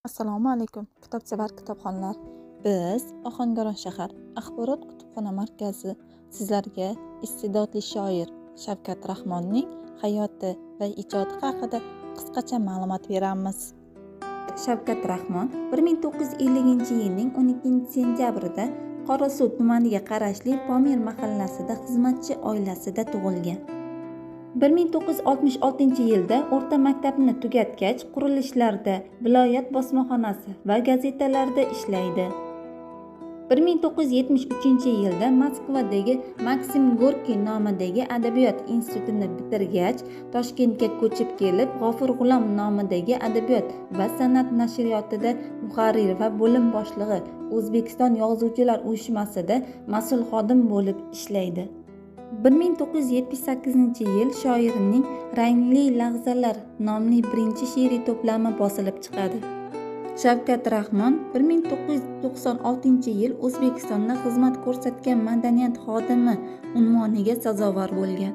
Assalomu alaykum, kitobsevar kitobxonlar. Biz Ohangaron shahar axborot kutubxona markazi sizlarga iste'dodli shoir Shavkat Rahmonning hayoti va ijodi haqida qisqacha ma'lumot beramiz. Shavkat Rahmon 1950-yilning 12-sentyabrida Qorasuv tumaniga qarashli Pomir mahallasida xizmatchi oilasida tug'ilgan. 1966-yilda o'rta maktabni tugatgach, qurilishlarda, viloyat bosmaxonasi va gazetalarda ishlaydi. 1973-yilda Moskvadagi Maksim Gorkiy nomidagi adabiyot institutini bitirgach, Toshkentga ko'chib kelib, G'ofur G'ulom nomidagi adabiyot va san'at nashriyotida muharrir va bo'lim boshlig'i, O'zbekiston Yozuvchilar uyushmasida mas'ul xodim bo'lib ishlaydi. 1978-yil shoirning Rangli lahzalar nomli birinchi she'riy to'plami bosilib chiqadi. Shavkat Rahmon 1996-yil O'zbekistonda xizmat ko'rsatgan madaniyat xodimi unvoniga sazovor bo'lgan.